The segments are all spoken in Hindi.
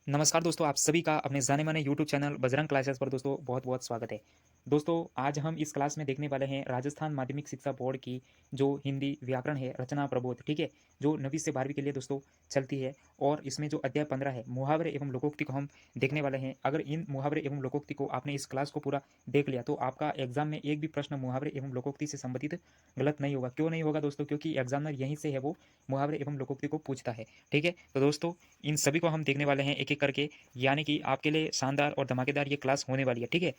नमस्कार दोस्तों, आप सभी का अपने जाने-माने यूट्यूब चैनल बजरंग क्लासेस पर दोस्तों बहुत-बहुत स्वागत है। दोस्तों, आज हम इस क्लास में देखने वाले हैं राजस्थान माध्यमिक शिक्षा बोर्ड की जो हिंदी व्याकरण है, रचना प्रबोध, ठीक है? जो 9वीं से 12वीं के लिए दोस्तों चलती है और इसमें जो अध्याय 15 है, मुहावरे एवं लोकोक्ति को हम देखने वाले हैं। अगर इन मुहावरे एवं लोकोक्ति को आपने इस क्लास को पूरा देख लिया, तो आपका एग्ज़ाम में एक भी प्रश्न मुहावरे एवं लोकोक्ति से संबंधित गलत नहीं होगा। क्यों नहीं होगा दोस्तों? क्योंकि एग्ज़ामिनर यहीं से है वो मुहावरे एवं लोकोक्ति को पूछता है, ठीक है? तो दोस्तों, इन सभी को हम देखने वाले हैं एक-एक करके, यानी कि आपके लिए शानदार और धमाकेदार ये क्लास होने वाली है, ठीक है?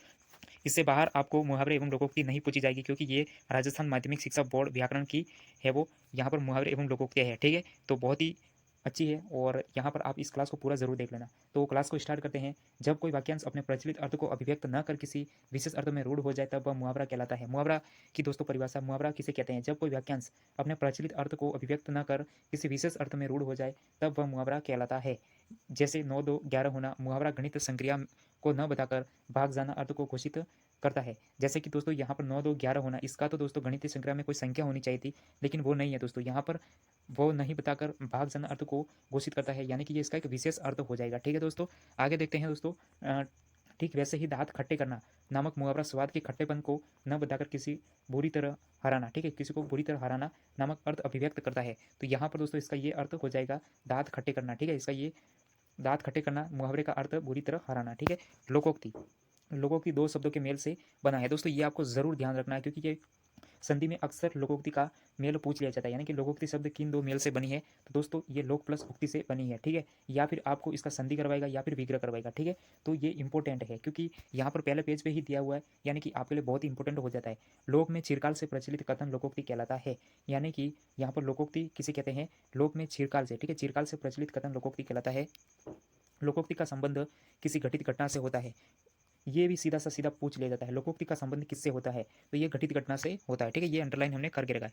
इससे बाहर आपको मुहावरे एवं लोकोक्ति नहीं पूछी जाएगी क्योंकि ये राजस्थान माध्यमिक शिक्षा बोर्ड व्याकरण की है वो, यहाँ पर मुहावरे एवं लोकोक्तियाँ है, ठीक है? तो बहुत ही अच्छी है और यहाँ पर आप इस क्लास को पूरा ज़रूर देख लेना। तो क्लास को स्टार्ट करते हैं। जब कोई वाक्यांश अपने प्रचलित अर्थ को अभिव्यक्त न कर किसी विशेष अर्थ में रूढ़ हो जाए, तब वह मुहावरा कहलाता है। मुहावरा की दोस्तों परिभाषा, मुहावरा किसे कहते हैं? जब कोई वाक्यांश अपने प्रचलित अर्थ को अभिव्यक्त न कर किसी विशेष अर्थ में रूढ़ हो जाए, तब वह मुहावरा कहलाता है। जैसे 9, 2, 11 होना, मुहावरा गणित संक्रिया को न बताकर भाग जाना अर्थ को घोषित करता है। जैसे कि दोस्तों यहाँ पर 9, 2, 11 होना, इसका तो दोस्तों गणितीय संक्रिया में कोई संख्या होनी चाहिए थी, लेकिन वो नहीं है दोस्तों। यहाँ पर वो नहीं बताकर भाग जाना अर्थ को घोषित करता है, यानी कि ये इसका एक विशेष अर्थ हो जाएगा। ठीक है दोस्तों, आगे देखते हैं दोस्तों। ठीक वैसे ही दाँत खट्टे करना नामक मुहावरा स्वाद के खट्टेपन को न बताकर किसी बुरी तरह हराना, ठीक है, किसी को बुरी तरह हराना नामक अर्थ अभिव्यक्त करता है। तो यहाँ पर दोस्तों इसका ये अर्थ हो जाएगा दाँत खट्टे करना, ठीक है, इसका ये दाँत खट्टे करना मुहावरे का अर्थ बुरी तरह हराना, ठीक है। लोकोक्ति, लोकोक्ति दो शब्दों के मेल से बना है दोस्तों, ये आपको ज़रूर ध्यान रखना है क्योंकि ये संधि में अक्सर लोकोक्ति का मेल पूछ लिया जाता है, यानी कि लोकोक्ति शब्द किन दो मेल से बनी है? तो दोस्तों ये लोक प्लस उक्ति से बनी है, ठीक है? या फिर आपको इसका संधि करवाएगा या फिर विग्रह करवाएगा, ठीक है? तो ये इंपॉर्टेंट है क्योंकि यहाँ पर पहले पेज पे ही दिया हुआ है, यानी कि आपके लिए बहुत ही इंपॉर्टेंट हो जाता है। लोक में चिरकाल से प्रचलित कथन लोकोक्ति कहलाता है, यानी कि यहाँ पर लोकोक्ति किसे कहते हैं? लोक में चिरकाल से, ठीक है? चिरकाल से प्रचलित कथन लोकोक्ति कहलाता है। लोकोक्ति का संबंध किसी घटित घटना से होता है, ये भी सीधा सा सीधा पूछ लिया जाता है। लोकोक्ति का संबंध किससे होता है? तो ये घटित घटना से होता है, ठीक है? ये अंडरलाइन हमने करके रखा है।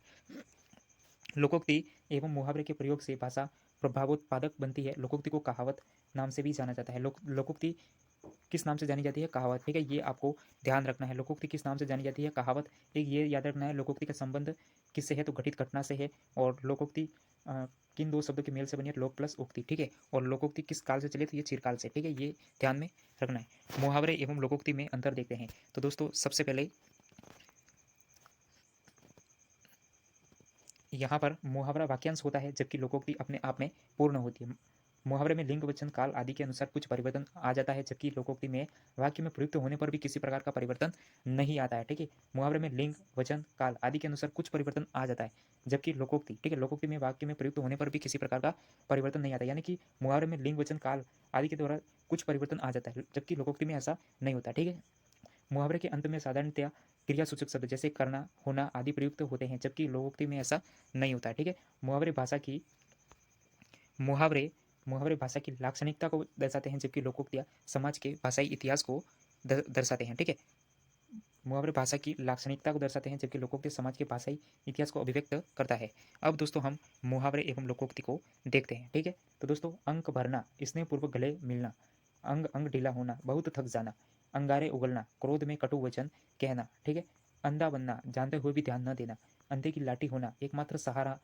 लोकोक्ति एवं मुहावरे के प्रयोग से भाषा प्रभावोत्पादक बनती है। लोकोक्ति को कहावत नाम से भी जाना जाता है। लोकोक्ति किस नाम से जानी जाती है? कहावत, ठीक है? ये आपको ध्यान रखना है। लोकोक्ति किस नाम से जानी जाती है? कहावत। एक ये याद रखना है, लोकोक्ति का संबंध किससे है? तो घटित घटना से है। और लोकोक्ति किन दो शब्दों के मेल से बनी है? लोक प्लस उक्ति, ठीक है? और लोकोक्ति किस काल से चली? तो ये चिरकाल से, ठीक है? ये ध्यान में रखना है। मुहावरे एवं लोकोक्ति में अंतर देखते हैं। तो दोस्तों सबसे पहले यहाँ पर मुहावरा वाक्यांश होता है, जबकि लोकोक्ति अपने आप में पूर्ण होती है। मुहावरे में लिंग, वचन, काल आदि के अनुसार कुछ परिवर्तन आ जाता है, जबकि लोकोक्ति में वाक्य में प्रयुक्त होने पर भी किसी प्रकार का परिवर्तन नहीं आता है, ठीक है? मुहावरे में लिंग, वचन, काल आदि के अनुसार कुछ परिवर्तन आ जाता है, जबकि लोकोक्ति, ठीक है, लोकोक्ति में वाक्य में प्रयुक्त होने पर भी किसी प्रकार का परिवर्तन नहीं आता, यानी कि मुहावरे में लिंग, वचन, काल आदि के द्वारा कुछ परिवर्तन आ जाता है, जबकि लोकोक्ति में ऐसा नहीं होता, ठीक है? मुहावरे के अंत में साधारणतया क्रियासूचक शब्द जैसे करना, होना आदि प्रयुक्त होते हैं, जबकि लोकोक्ति में ऐसा नहीं होता है, ठीक है? मुहावरे भाषा की मुहावरे मुहावरे भाषा की लाक्षणिकता को दर्शाते हैं, जबकि लोकोक्तियाँ समाज के भाषाई इतिहास को दर्शाते हैं, ठीक है? मुहावरे भाषा की लाक्षणिकता को दर्शाते हैं, जबकि लोकोक्ति समाज के भाषाई इतिहास को अभिव्यक्त करता है। अब दोस्तों हम मुहावरे एवं लोकोक्ति को देखते हैं, ठीक है? तो दोस्तों अंक भरना, स्नेहपूर्वक गले मिलना, अंग अंग ढीला होना, बहुत थक जाना, अंगारे उगलना, क्रोध में कटु वचन कहना, ठीक है? अंधा बनना, जानते हुए भी ध्यान न देना, अंधे की लाठी होना, एकमात्र सहारा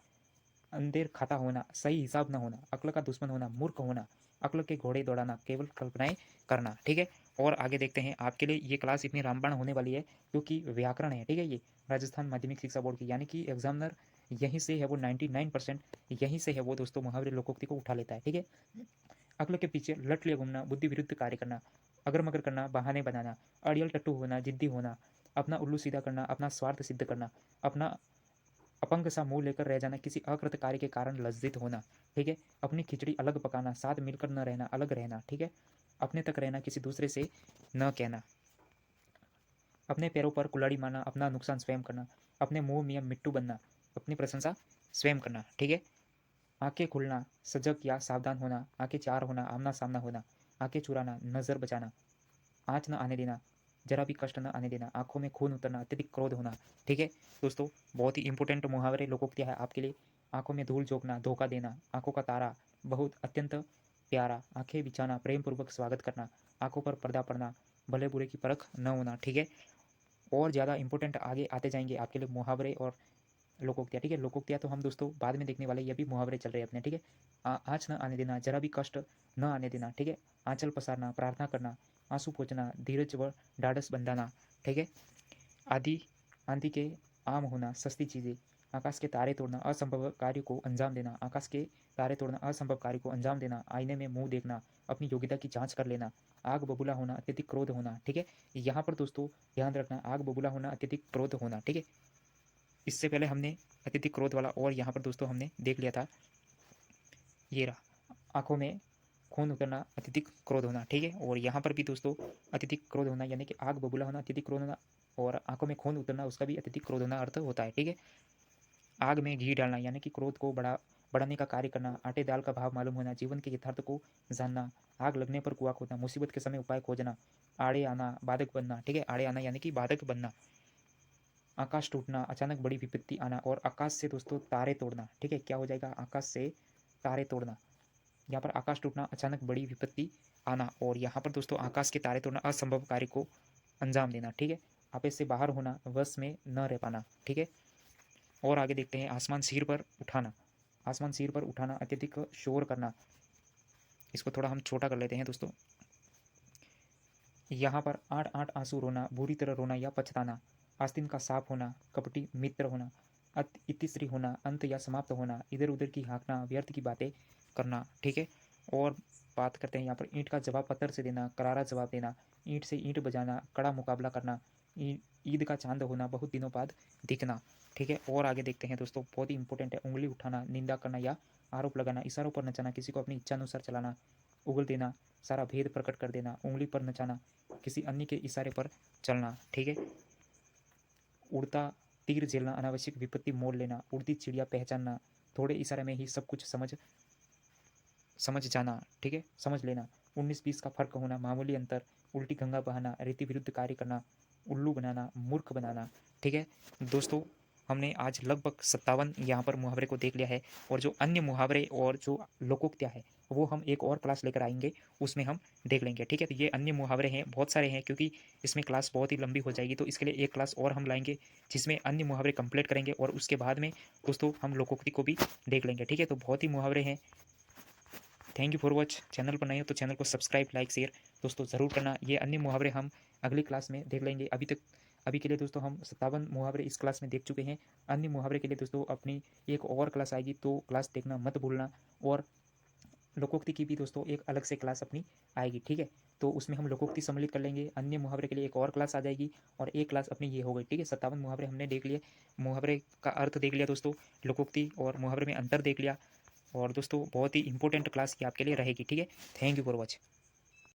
अंधेर खाता होना, सही हिसाब न होना, अक्ल का दुश्मन होना, मूर्ख होना, अक्ल के घोड़े दौड़ाना, केवल कल्पनाएं करना, ठीक है? और आगे देखते हैं, आपके लिए ये क्लास इतनी रामबाण होने वाली है क्योंकि व्याकरण है, ठीक है? ये राजस्थान माध्यमिक शिक्षा बोर्ड की, यानी कि एग्जामिनर यहीं से है वो 99% यहीं से है वो दोस्तों मुहावरे लोकोक्ति को उठा लेता है, ठीक है? अक्ल के पीछे लट लिए घूमना, बुद्धि विरुद्ध कार्य करना, अगर मगर करना, बहाने बनाना, अड़ियल टट्टू होना, जिद्दी होना, अपना उल्लू सीधा करना, अपना स्वार्थ सिद्ध करना, अपना अपंग सा मुंह लेकर रह जाना, किसी अकृत कार्य के कारण लज्जित होना, ठीक है? अपनी खिचड़ी अलग पकाना, साथ मिलकर न रहना, अलग रहना, ठीक है? अपने तक रहना, किसी दूसरे से न कहना, अपने पैरों पर कुल्हाड़ी मारना, अपना नुकसान स्वयं करना, अपने मुंह में मिट्टू बनना, अपनी प्रशंसा स्वयं करना, ठीक है? आंखें खुलना, सजग या सावधान होना, आंखें चार होना, आमना सामना होना, आंखें चुराना, नजर बचाना, आँच न आने देना, जरा भी कष्ट न आने देना, आंखों में खून उतरना, अत्यधिक क्रोध होना, ठीक है? दोस्तों बहुत ही इंपॉर्टेंट मुहावरे लोकोक्तियाँ है आपके लिए। आंखों में धूल झोंकना, धोखा देना, आंखों का तारा, बहुत अत्यंत प्यारा, आंखें बिछाना, प्रेम पूर्वक स्वागत करना, आंखों पर पर्दा पड़ना, भले बुरे की परख न होना, ठीक है? और ज़्यादा इंपॉर्टेंट आगे आते जाएंगे आपके लिए मुहावरे और लोकोक्तियाँ, ठीक है। लोकोक्तियाँ तो हम दोस्तों बाद में देखने वाले, ये भी मुहावरे चल रहे हैं अपने, ठीक है। आँच न आने देना, जरा भी कष्ट न आने देना, ठीक है। आँचल पसारना, प्रार्थना करना, आंसू पोंछना, धीरज व ढाढ़स बंधाना, ठीक है। आदि आंधी के आम होना, सस्ती चीज़ें, आकाश के तारे तोड़ना, असंभव कार्य को अंजाम देना, आकाश के तारे तोड़ना, असंभव कार्य को अंजाम देना, आईने में मुंह देखना, अपनी योग्यता की जांच कर लेना, आग बबूला होना, अत्यधिक क्रोध होना, ठीक है। यहाँ पर दोस्तों ध्यान रखना, आग बबूला होना, अत्यधिक क्रोध होना, ठीक है। इससे पहले हमने अत्यधिक क्रोध वाला और यहाँ पर दोस्तों हमने देख लिया था, ये रहा, आंखों में खून उतरना, अत्यधिक क्रोध होना, ठीक है। और यहाँ पर भी दोस्तों अत्यधिक क्रोध होना यानी कि आग बबूला होना, अत्यधिक क्रोध होना, और आंखों में खून उतरना, उसका भी अत्यधिक क्रोध होना अर्थ होता है, ठीक है। आग में घी डालना यानी कि क्रोध को बढ़ाने का कार्य करना, आटे दाल का भाव मालूम होना, जीवन के यथार्थ को जानना, आग लगने पर कुआं खोदना, मुसीबत के समय उपाय खोजना, आड़े आना, बाधक बनना, ठीक है। आड़े आना यानी कि बाधक बनना, आकाश टूटना, अचानक बड़ी विपत्ति आना, और आकाश से दोस्तों तारे तोड़ना, ठीक है। क्या हो जाएगा, आकाश से तारे तोड़ना, यहाँ पर आकाश टूटना, अचानक बड़ी विपत्ति आना, और यहाँ पर दोस्तों आकाश के तारे तोड़ना, असंभव कार्य को अंजाम देना, ठीक है। आपे से बाहर होना, वश में न रह पाना, ठीक है। और आगे देखते हैं, आसमान सिर पर उठाना, आसमान सिर पर उठाना, अत्यधिक शोर करना, इसको थोड़ा हम छोटा कर लेते हैं दोस्तों। यहाँ पर आठ आठ आंसू रोना, बुरी तरह रोना या पछताना, आस्तीन का सांप होना, कपटी मित्र होना, इतिश्री होना, अंत या समाप्त होना, इधर उधर की हाँकना, व्यर्थ की बातें करना, ठीक है। और बात करते हैं यहाँ पर, ईंट का जवाब पत्थर से देना, करारा जवाब देना, ईंट से ईंट बजाना, कड़ा मुकाबला करना, ईद का चांद होना, बहुत दिनों बाद दिखना, ठीक है। और आगे देखते हैं दोस्तों, बहुत ही इंपॉर्टेंट है, उंगली उठाना, निंदा करना या आरोप लगाना, इशारों पर नचाना, किसी को अपनी इच्छा अनुसार चलाना, उगल देना, सारा भेद प्रकट कर देना, उंगली पर नचाना, किसी अन्य के इशारे पर चलना, ठीक है। उड़ता तीर झेलना, अनावश्यक विपत्ति मोल लेना, उड़ती चिड़िया पहचानना, थोड़े इशारे में ही सब कुछ समझ जाना, ठीक है, समझ लेना, 19-20 का फर्क होना, मामूली अंतर, उल्टी गंगा बहाना, रीति विरुद्ध कार्य करना, उल्लू बनाना, मूर्ख बनाना, ठीक है। दोस्तों हमने आज लगभग 57 यहाँ पर मुहावरे को देख लिया है, और जो अन्य मुहावरे और जो लोकोक्तियाँ है वो हम एक और क्लास लेकर आएंगे, उसमें हम देख लेंगे, ठीक है। तो ये अन्य मुहावरे हैं, बहुत सारे हैं, क्योंकि इसमें क्लास बहुत ही लंबी हो जाएगी, तो इसके लिए एक क्लास और हम लाएंगे जिसमें अन्य मुहावरे कंप्लीट करेंगे, और उसके बाद में दोस्तों हम लोकोक्ति को भी देख लेंगे, ठीक है। तो बहुत ही मुहावरे हैं। Thank you for watch. Channel पर नए हो तो चैनल को सब्सक्राइब, लाइक, शेयर दोस्तों ज़रूर करना। ये अन्य मुहावरे हम अगली क्लास में देख लेंगे। अभी के लिए दोस्तों हम 57 मुहावरे इस क्लास में देख चुके हैं। अन्य मुहावरे के लिए दोस्तों अपनी एक और क्लास आएगी, तो क्लास देखना मत भूलना। और लोकोक्ति की भी दोस्तों एक अलग से क्लास अपनी आएगी, ठीक है। तो उसमें हम लोकोक्ति सम्मिलित कर लेंगे, अन्य मुहावरे के लिए एक और क्लास आ जाएगी, और एक क्लास अपनी ये हो गई, ठीक है। 57 मुहावरे हमने देख लिए, मुहावरे का अर्थ देख लिया दोस्तों, लोकोक्ति और मुहावरे में अंतर देख लिया, और दोस्तों बहुत ही इंपॉर्टेंट क्लास ये आपके लिए रहेगी, ठीक है। Thank you for watch.